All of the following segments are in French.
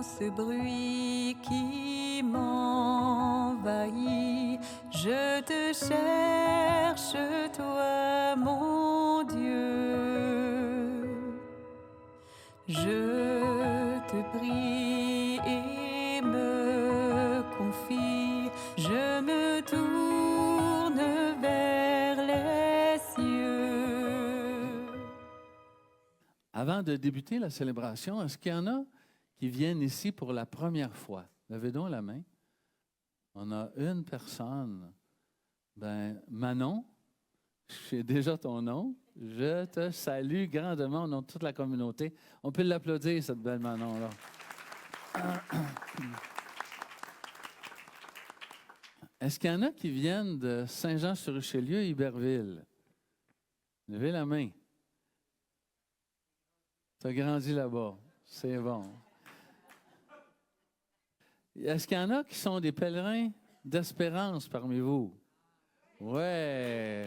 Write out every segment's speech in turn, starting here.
ce bruit qui m'envahit. Je te cherche, toi, mon Dieu. Je te prie et me confie. Je me tourne vers les cieux. Avant de débuter la célébration, est-ce qu'il y en a qui viennent ici pour la première fois? Levez donc la main. On a une personne. Ben, Manon, j'ai déjà ton nom. Je te salue grandement au nom de toute la communauté. On peut l'applaudir, cette belle Manon-là. Est-ce qu'il y en a qui viennent de Saint-Jean-sur-Richelieu, Iberville? Levez la main. Tu as grandi là-bas. C'est bon. Est-ce qu'il y en a qui sont des pèlerins d'espérance parmi vous? Ouais.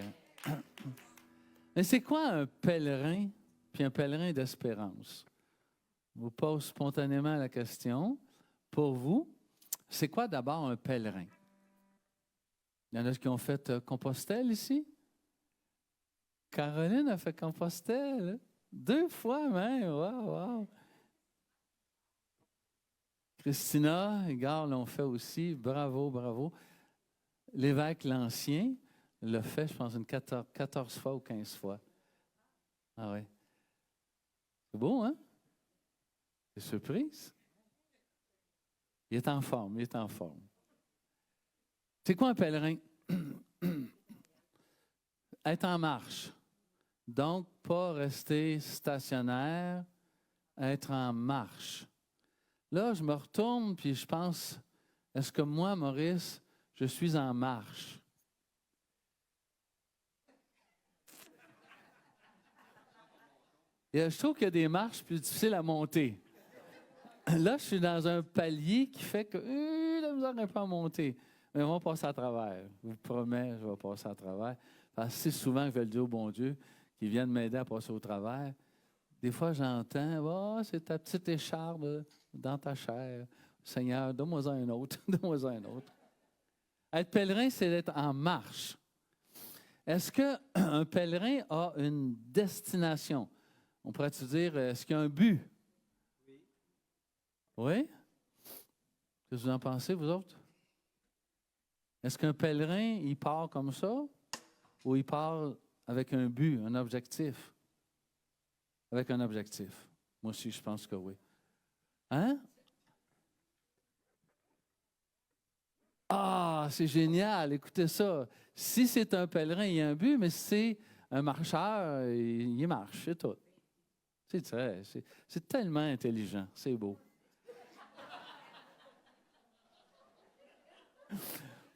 Mais c'est quoi un pèlerin puis un pèlerin d'espérance? Je vous pose spontanément la question. Pour vous, c'est quoi d'abord un pèlerin? Il y en a qui ont fait Compostelle ici? Caroline a fait Compostelle. 2 fois même. Wow. Christina et Gare l'ont fait aussi. Bravo. L'évêque l'Ancien l'a fait, je pense, 14 fois ou 15 fois. Ah oui. C'est beau, hein? C'est surprise. Il est en forme. C'est quoi un pèlerin? Être en marche. Donc, pas rester stationnaire, être en marche. Là, je me retourne puis je pense, est-ce que moi, Maurice, je suis en marche? Et je trouve qu'il y a des marches plus difficiles à monter. Là, je suis dans un palier qui fait que la misère n'est pas à monter. Mais on va passer à travers. Je vous promets, je vais passer à travers. Parce que c'est souvent que je vais le dire au bon Dieu qui vienne m'aider à passer au travers. Des fois, j'entends, c'est ta petite écharpe dans ta chair. Seigneur, donne-moi un autre. Être pèlerin, c'est d'être en marche. Est-ce qu'un pèlerin a une destination? On pourrait-tu dire, est-ce qu'il y a un but? Oui? Qu'est-ce que vous en pensez, vous autres? Est-ce qu'un pèlerin, il part comme ça? Ou il part avec un but, un objectif? Avec un objectif. Moi aussi, je pense que oui. Hein? Ah, c'est génial, écoutez ça. Si c'est un pèlerin, il y a un but, mais si c'est un marcheur, il marche, c'est tout. C'est tellement intelligent, c'est beau.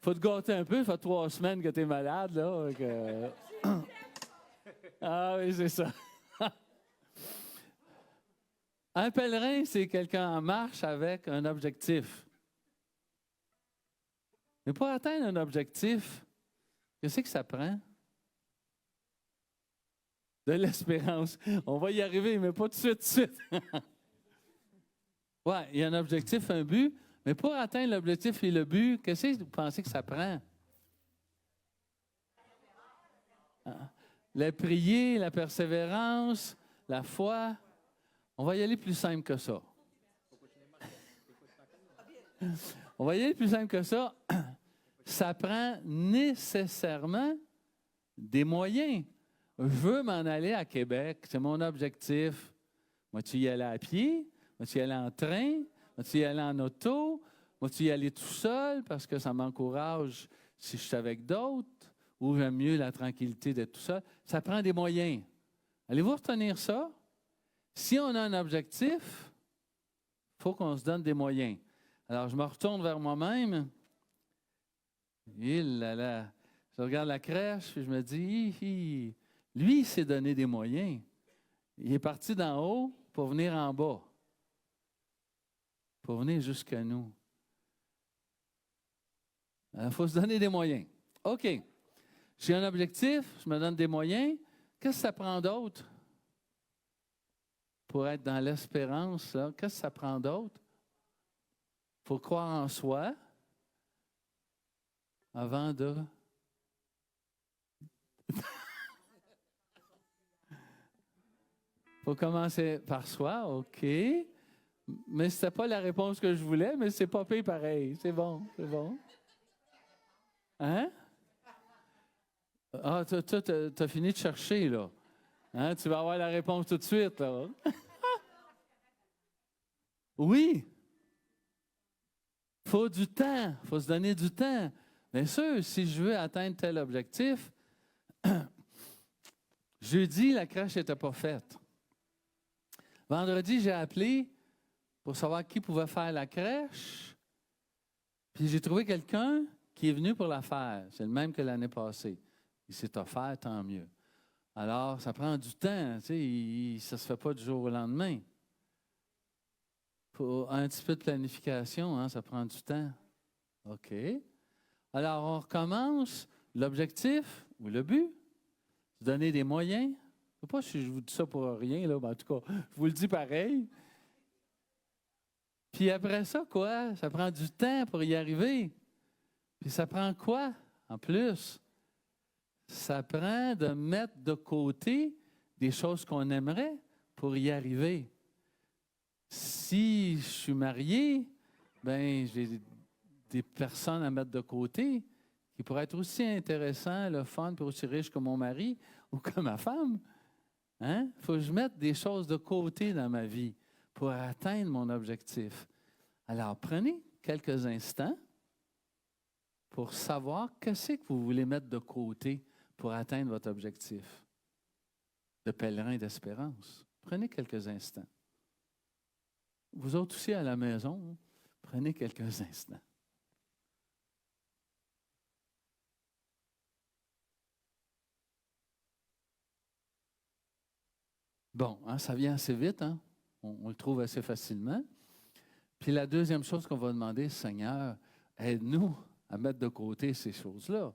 Faut te gâter un peu, ça fait 3 semaines que tu es malade, là. Ah oui, c'est ça. Un pèlerin, c'est quelqu'un en marche avec un objectif. Mais pour atteindre un objectif, qu'est-ce que ça prend? De l'espérance. On va y arriver, mais pas tout de suite. Oui, il y a un objectif, un but, mais pour atteindre l'objectif et le but, qu'est-ce que vous pensez que ça prend? La prière, la persévérance, la foi. On va y aller plus simple que ça. Ça prend nécessairement des moyens. Je veux m'en aller à Québec, c'est mon objectif. Vas-tu y aller à pied? Vas-tu y aller en train? Vas-tu y aller en auto? Vas-tu y aller tout seul parce que ça m'encourage si je suis avec d'autres? Ou j'aime mieux la tranquillité d'être tout seul? Ça prend des moyens. Allez-vous retenir ça? Si on a un objectif, il faut qu'on se donne des moyens. Alors, je me retourne vers moi-même. Je regarde la crèche et je me dis, lui, il s'est donné des moyens. Il est parti d'en haut pour venir en bas. Pour venir jusqu'à nous. Il faut se donner des moyens. OK. J'ai un objectif, je me donne des moyens. Qu'est-ce que ça prend d'autre? Pour être dans l'espérance, là, qu'est-ce que ça prend d'autre? faut croire en soi avant de... faut commencer par soi, OK. Mais c'était pas la réponse que je voulais, mais c'est pas pire pareil. C'est bon, c'est bon. Hein? Ah, t'as fini de chercher, là. Hein? Tu vas avoir la réponse tout de suite, là. Oui. Il faut du temps. Il faut se donner du temps. Bien sûr, si je veux atteindre tel objectif, jeudi, la crèche n'était pas faite. Vendredi, j'ai appelé pour savoir qui pouvait faire la crèche. Puis j'ai trouvé quelqu'un qui est venu pour la faire. C'est le même que l'année passée. Il s'est offert, tant mieux. Alors, ça prend du temps. Tu sais, ça ne se fait pas du jour au lendemain. Pour un petit peu de planification, hein, ça prend du temps. OK. Alors, on recommence. L'objectif ou le but, se donner des moyens. Je ne sais pas si je vous dis ça pour rien, là, mais en tout cas, je vous le dis pareil. Puis après ça, quoi? Ça prend du temps pour y arriver. Puis ça prend quoi, en plus? Ça prend de mettre de côté des choses qu'on aimerait pour y arriver. Si je suis marié, ben j'ai des personnes à mettre de côté qui pourraient être aussi intéressants, le fun, puis aussi riches que mon mari ou que ma femme. Hein? Il faut que je mette des choses de côté dans ma vie pour atteindre mon objectif. Alors, prenez quelques instants pour savoir qu'est-ce que vous voulez mettre de côté pour atteindre votre objectif de pèlerin d'espérance. Prenez quelques instants. Vous autres aussi à la maison, prenez quelques instants. Bon, hein, ça vient assez vite, hein? On le trouve assez facilement. Puis la deuxième chose qu'on va demander, Seigneur, aide-nous à mettre de côté ces choses-là.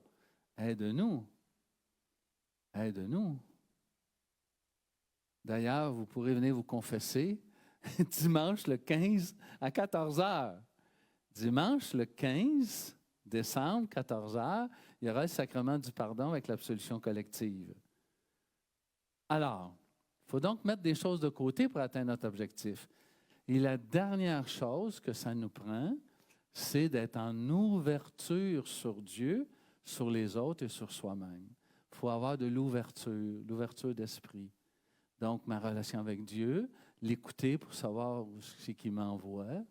Aide-nous. Aide-nous. D'ailleurs, vous pourrez venir vous confesser dimanche le 15 à 14 heures. Dimanche le 15 décembre, 14 heures, il y aura le sacrement du pardon avec l'absolution collective. Alors, il faut donc mettre des choses de côté pour atteindre notre objectif. Et la dernière chose que ça nous prend, c'est d'être en ouverture sur Dieu, sur les autres et sur soi-même. Il faut avoir de l'ouverture d'esprit. Donc, ma relation avec Dieu, l'écouter pour savoir où c'est qu'il m'envoie.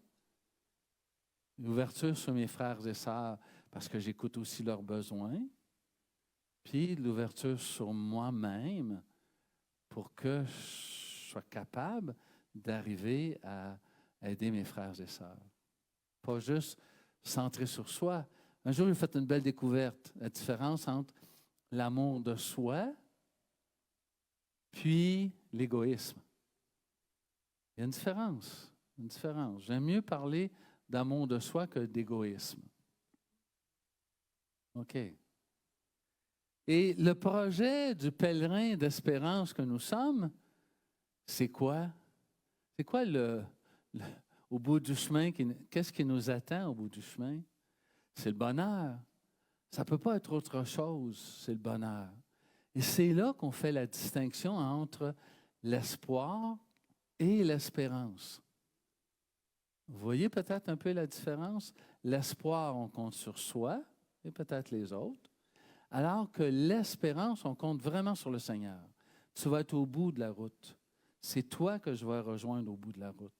L'ouverture sur mes frères et sœurs, parce que j'écoute aussi leurs besoins. Puis, l'ouverture sur moi-même, pour que je sois capable d'arriver à aider mes frères et sœurs. Pas juste centré sur soi. Un jour, j'ai fait une belle découverte, la différence entre l'amour de soi puis l'égoïsme. Il y a une différence. J'aime mieux parler d'amour de soi que d'égoïsme. OK. Et le projet du pèlerin d'espérance que nous sommes, c'est quoi? C'est quoi au bout du chemin? Qu'est-ce qui nous attend au bout du chemin? C'est le bonheur. Ça ne peut pas être autre chose, c'est le bonheur. Et c'est là qu'on fait la distinction entre l'espoir et l'espérance. Vous voyez peut-être un peu la différence? L'espoir, on compte sur soi et peut-être les autres, alors que l'espérance, on compte vraiment sur le Seigneur. Tu vas être au bout de la route. C'est toi que je vais rejoindre au bout de la route.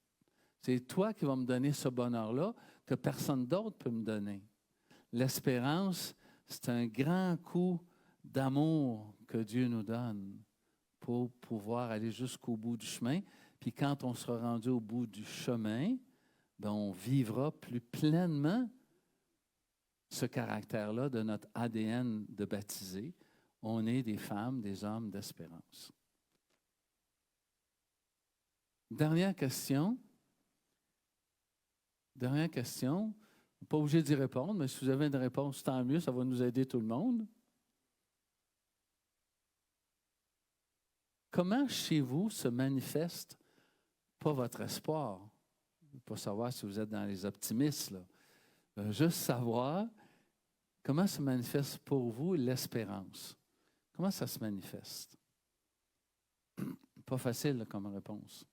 C'est toi qui vas me donner ce bonheur-là que personne d'autre peut me donner. L'espérance, c'est un grand coup d'amour que Dieu nous donne pour pouvoir aller jusqu'au bout du chemin. Puis quand on sera rendu au bout du chemin, bien, on vivra plus pleinement ce caractère-là de notre ADN de baptisé. On est des femmes, des hommes d'espérance. Dernière question. Pas obligé d'y répondre, mais si vous avez une réponse, tant mieux, ça va nous aider tout le monde. Comment chez vous se manifeste pas votre espoir, pas savoir si vous êtes dans les optimistes, là. Juste savoir comment se manifeste pour vous l'espérance. Comment ça se manifeste? Pas facile là, comme réponse.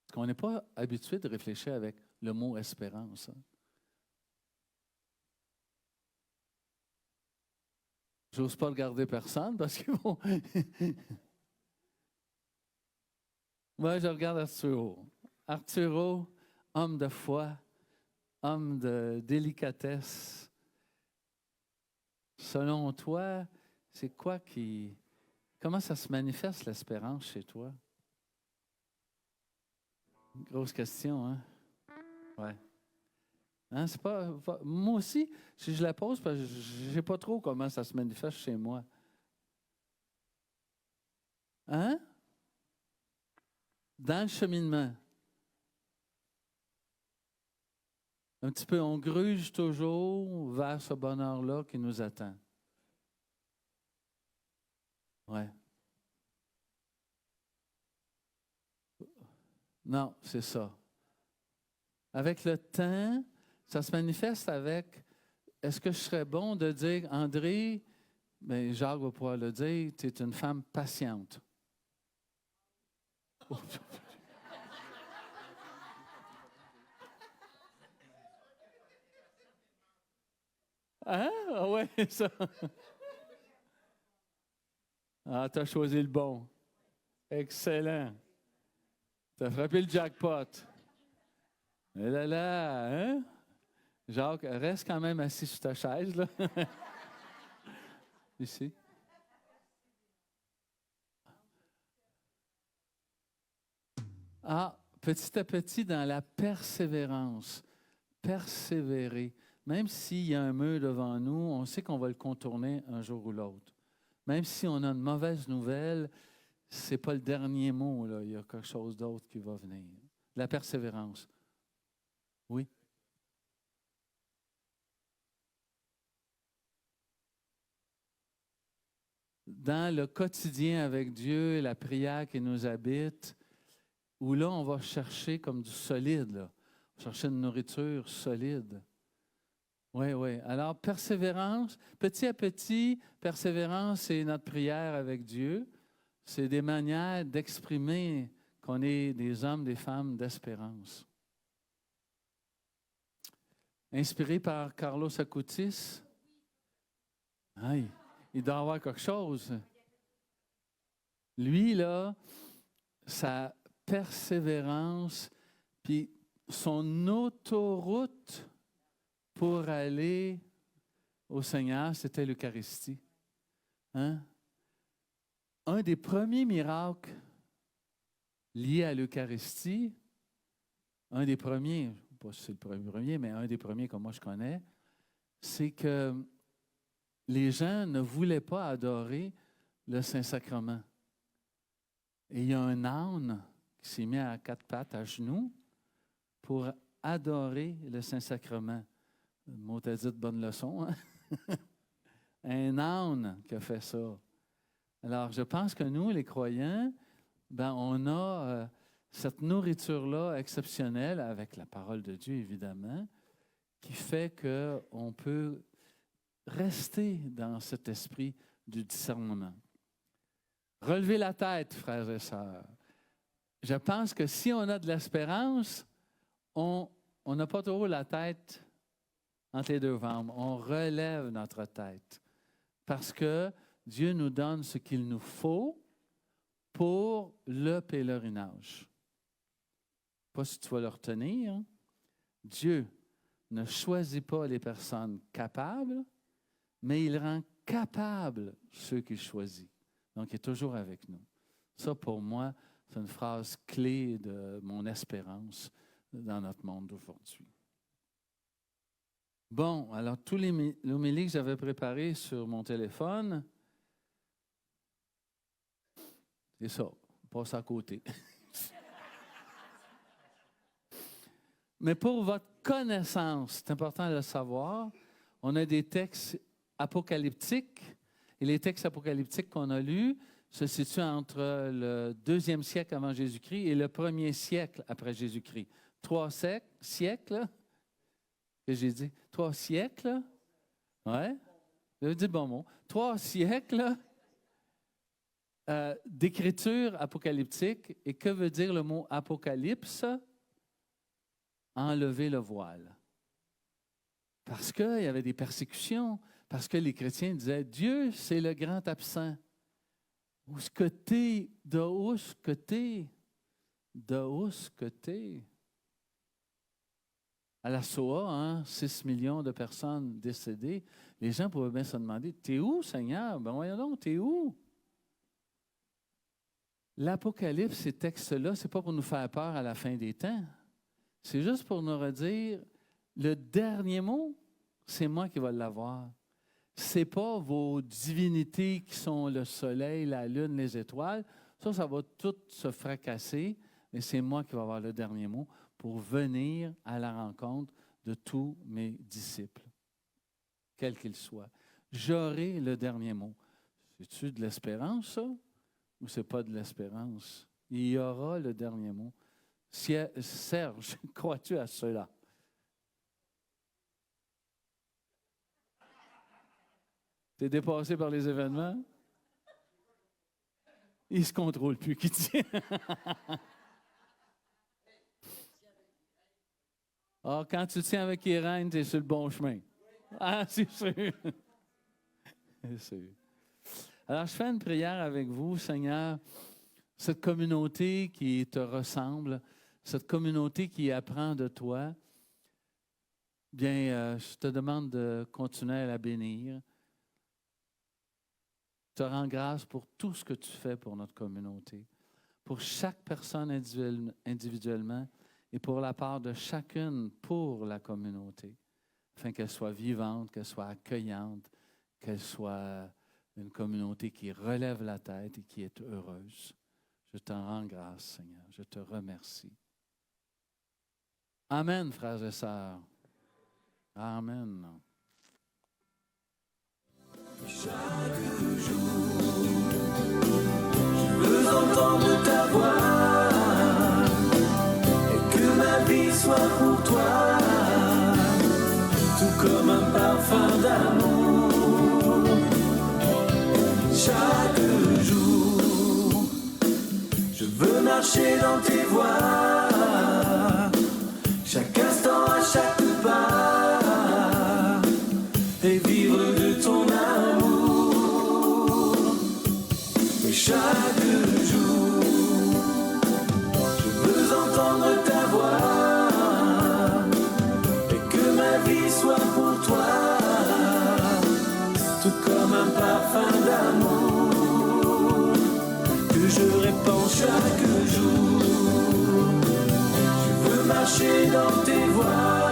Parce qu'on n'est pas habitué de réfléchir avec le mot espérance. Hein? J'ose pas regarder personne parce que bon. Moi, je regarde Arturo. Arturo, homme de foi, homme de délicatesse. Selon toi, c'est quoi qui... Comment ça se manifeste l'espérance chez toi? Grosse question, hein? Ouais. Hein, c'est pas, moi aussi, si je la pose, parce que je ne sais pas trop comment ça se manifeste chez moi. Hein? Dans le cheminement. Un petit peu, on gruge toujours vers ce bonheur-là qui nous attend. Ouais. Non, c'est ça. Avec le temps, ça se manifeste avec, est-ce que je serais bon de dire, André, bien, Jacques va pouvoir le dire, tu es une femme patiente. Hein? Ah ouais, ça. Ah, tu as choisi le bon. Excellent. Tu as frappé le jackpot. Et là, hein? Jacques, reste quand même assis sur ta chaise, là. Ici. Ah, petit à petit, dans la persévérance. Persévérer. Même s'il y a un mur devant nous, on sait qu'on va le contourner un jour ou l'autre. Même si on a une mauvaise nouvelle, ce n'est pas le dernier mot, là. Il y a quelque chose d'autre qui va venir. La persévérance. Oui. Dans le quotidien avec Dieu, la prière qui nous habite, où là, on va chercher comme du solide, là. On va chercher une nourriture solide. Oui, oui. Alors, persévérance, petit à petit, persévérance, c'est notre prière avec Dieu. C'est des manières d'exprimer qu'on est des hommes, des femmes d'espérance. Inspiré par Carlos Acutis. Aïe, il doit avoir quelque chose. Lui, là, sa persévérance, puis son autoroute pour aller au Seigneur, c'était l'Eucharistie. Hein? Un des premiers miracles liés à l'Eucharistie, un des premiers, je ne sais pas si c'est le premier, mais un des premiers que moi je connais, c'est que les gens ne voulaient pas adorer le Saint-Sacrement. Et il y a un âne qui s'est mis à quatre pattes, à genoux, pour adorer le Saint-Sacrement. Le mot t'a dit de bonne leçon, hein? Un âne qui a fait ça. Alors, je pense que nous, les croyants, ben, on a cette nourriture-là exceptionnelle, avec la parole de Dieu, évidemment, qui fait qu'on peut rester dans cet esprit du discernement. Relevez la tête, frères et sœurs. Je pense que si on a de l'espérance, on n'a pas trop la tête entre les deux membres. On relève notre tête parce que Dieu nous donne ce qu'il nous faut pour le pèlerinage. Pas si tu vas le retenir. Hein? Dieu ne choisit pas les personnes capables, mais il rend capables ceux qu'il choisit. Donc, il est toujours avec nous. Ça, pour moi, c'est une phrase clé de mon espérance dans notre monde d'aujourd'hui. Bon, alors, tous les homélies que j'avais préparés sur mon téléphone, c'est ça, on passe à côté. Mais pour votre connaissance, c'est important de le savoir, on a des textes apocalyptiques, et les textes apocalyptiques qu'on a lus se situe entre le 2e siècle avant Jésus-Christ et le 1er siècle après Jésus-Christ. 3 siècles, que j'ai dit? 3 siècles, ouais, j'ai dit bon mot. 3 siècles d'écriture apocalyptique. Et que veut dire le mot apocalypse? Enlever le voile. Parce qu'il y avait des persécutions, parce que les chrétiens disaient, Dieu, c'est le grand absent. Où est-ce que t'es? De où est-ce que t'es? De où est-ce que t'es? À la Shoah, 6 millions de personnes décédées, les gens pouvaient bien se demander, t'es où, Seigneur? Ben voyons donc, t'es où? L'Apocalypse, ces textes-là, ce n'est pas pour nous faire peur à la fin des temps. C'est juste pour nous redire, le dernier mot, c'est moi qui vais l'avoir. Ce n'est pas vos divinités qui sont le soleil, la lune, les étoiles. Ça va tout se fracasser, mais c'est moi qui vais avoir le dernier mot pour venir à la rencontre de tous mes disciples, quels qu'ils soient. J'aurai le dernier mot. C'est-tu de l'espérance, ça? Ou c'est pas de l'espérance? Il y aura le dernier mot. Serge, crois-tu à cela? T'es dépassé par les événements? Il ne se contrôle plus, qui dit. Ah, quand tu tiens avec Irène, tu es sur le bon chemin. Ah, c'est sûr. C'est sûr. Alors, je fais une prière avec vous, Seigneur. Cette communauté qui te ressemble, cette communauté qui apprend de toi, bien, je te demande de continuer à la bénir. Je te rends grâce pour tout ce que tu fais pour notre communauté, pour chaque personne individuellement et pour la part de chacune pour la communauté, afin qu'elle soit vivante, qu'elle soit accueillante, qu'elle soit une communauté qui relève la tête et qui est heureuse. Je t'en rends grâce, Seigneur. Je te remercie. Amen, frères et sœurs. Amen. Chaque jour, je veux entendre ta voix et que ma vie soit pour toi, tout comme un parfum d'amour. Chaque jour, je veux marcher dans tes voies, chaque instant, à chaque pas, et vivre de ton amour. Et chaque jour, je veux entendre ta voix et que ma vie soit pour toi, tout comme un parfum d'amour que je répands chaque jour. Je veux marcher dans tes voies,